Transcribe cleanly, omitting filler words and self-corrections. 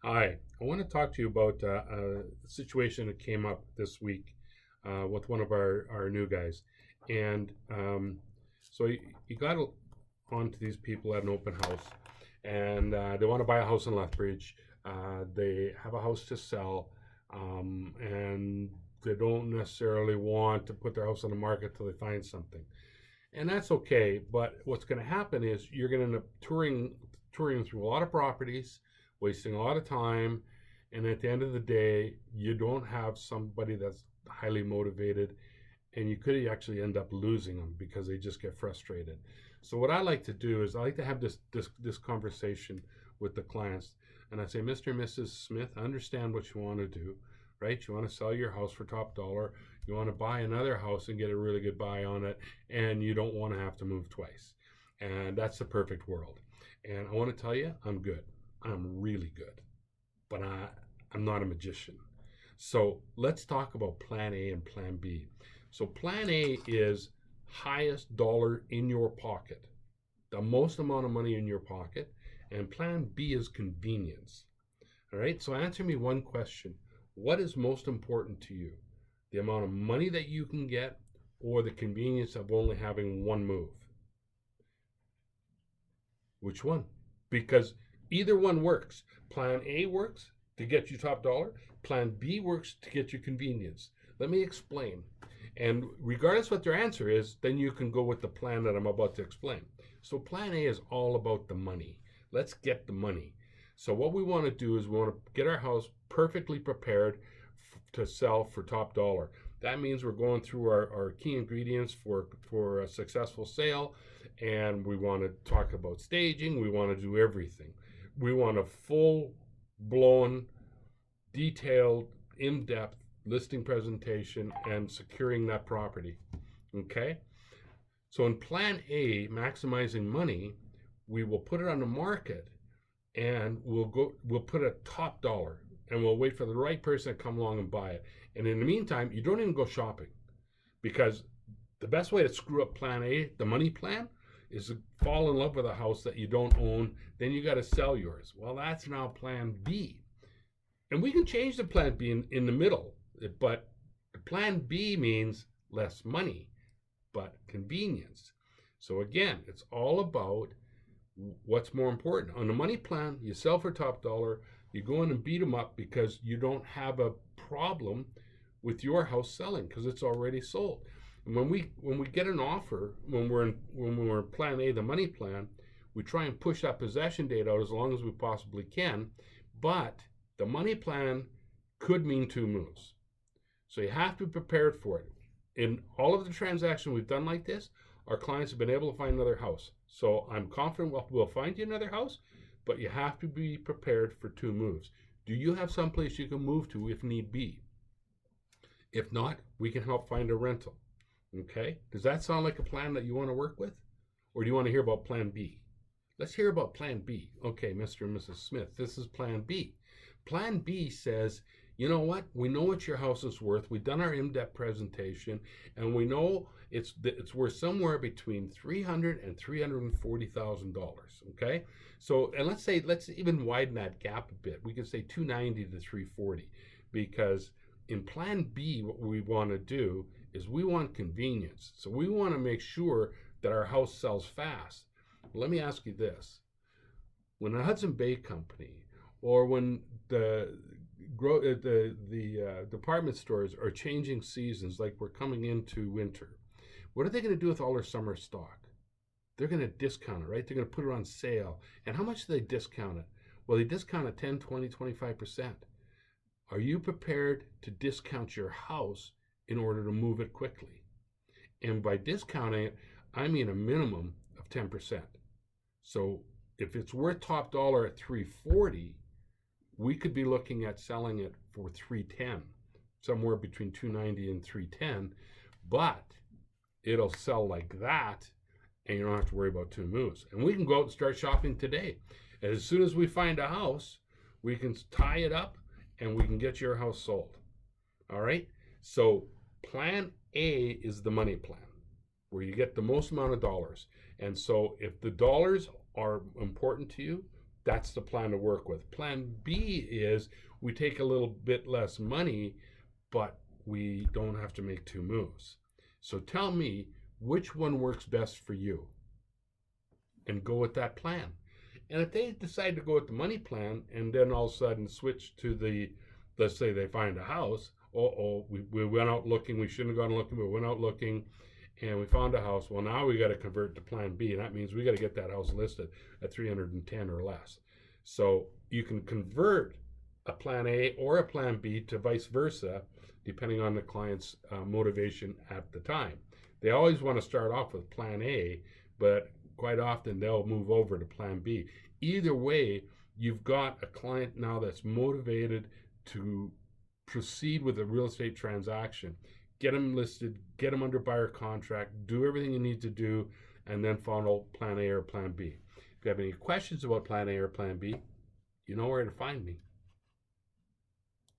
Hi, I want to talk to you about a situation that came up this week with one of our new guys. And so he got on to these people at an open house, and they want to buy a house in Lethbridge. They have a house to sell, and they don't necessarily want to put their house on the market till they find something. And that's okay, but what's going to happen is you're going to end up touring through a lot of properties, wasting a lot of time, and at the end of the day, you don't have somebody that's highly motivated, and you could actually end up losing them because they just get frustrated. So what I like to do is I like to have this conversation with the clients, and I say, Mr. and Mrs. Smith, I understand what you want to do, right? You want to sell your house for top dollar. You want to buy another house and get a really good buy on it, and you don't want to have to move twice. And that's the perfect world. And I want to tell you, I'm good. I'm really good. But I'm not a magician. So let's talk about plan A and plan B. So plan A is highest dollar in your pocket, the most amount of money in your pocket. And plan B is convenience. All right. So answer me one question. What is most important to you? The amount of money that you can get or the convenience of only having one move? Which one? Because either one works. Plan A works to get you top dollar. Plan B works to get you convenience. Let me explain. And regardless what their answer is, then you can go with the plan that I'm about to explain. So plan A is all about the money. Let's get the money. So what we want to do is we want to get our house perfectly prepared to sell for top dollar. That means we're going through our key ingredients for a successful sale, and we want to talk about staging. We want to do everything. We want a full blown, detailed, in depth listing presentation and securing that property. Okay? So in plan A, maximizing money, we will put it on the market and we'll put a top dollar and we'll wait for the right person to come along and buy it. And in the meantime, you don't even go shopping, because the best way to screw up plan A, the money plan, is to fall in love with a house that you don't own. Then you got to sell yours. Well, that's now plan B. And we can change the plan B in the middle, but the plan B means less money, but convenience. So again, it's all about what's more important. On the money plan, you sell for top dollar, you go in and beat them up because you don't have a problem with your house selling because it's already sold. And when we get an offer, when we're in plan A, the money plan, we try and push that possession date out as long as we possibly can. But the money plan could mean two moves. So you have to be prepared for it. In all of the transactions we've done like this, our clients have been able to find another house. So I'm confident we'll find you another house, but you have to be prepared for two moves. Do you have someplace you can move to if need be? If not, we can help find a rental. Okay? Does that sound like a plan that you want to work with? Or do you want to hear about plan B? Let's hear about plan B. Okay, Mr. and Mrs. Smith, this is plan B. Plan B says, you know what? We know what your house is worth. We've done our in-depth presentation, and we know it's worth somewhere between $300,000 and $340,000. Okay, so and let's even widen that gap a bit. We could say 290 to 340, because in Plan B, what we want to do is we want convenience. So we want to make sure that our house sells fast. Let me ask you this: when the Hudson Bay Company or when the department stores are changing seasons, like we're coming into winter, what are they going to do with all their summer stock? They're going to discount it, right? They're going to put it on sale. And how much do they discount it? Well, they discount it 10, 20, 25%. Are you prepared to discount your house in order to move it quickly? And by discounting it, I mean a minimum of 10%. So if it's worth top dollar at 340, we could be looking at selling it for 310, somewhere between 290 and 310, but it'll sell like that, and you don't have to worry about two moves. And we can go out and start shopping today. And as soon as we find a house, we can tie it up and we can get your house sold. All right? So plan A is the money plan, where you get the most amount of dollars. And so if the dollars are important to you, That's the plan to work with. Plan B is we take a little bit less money, but we don't have to make two moves. So tell me which one works best for you and go with that plan. And if they decide to go with the money plan and then all of a sudden switch to the, let's say they find a house, we went out looking, we shouldn't have gone looking, but we went out looking and we found a house. Well, now we got to convert to plan B, and that means we got to get that house listed at 310 or less. So you can convert a plan A or a plan B to vice versa, depending on the client's motivation at the time. They always want to start off with plan A, but quite often they'll move over to plan B. Either way, you've got a client now that's motivated to proceed with a real estate transaction. Get them listed, get them under buyer contract, do everything you need to do, and then follow plan A or plan B. If you have any questions about plan A or plan B, you know where to find me.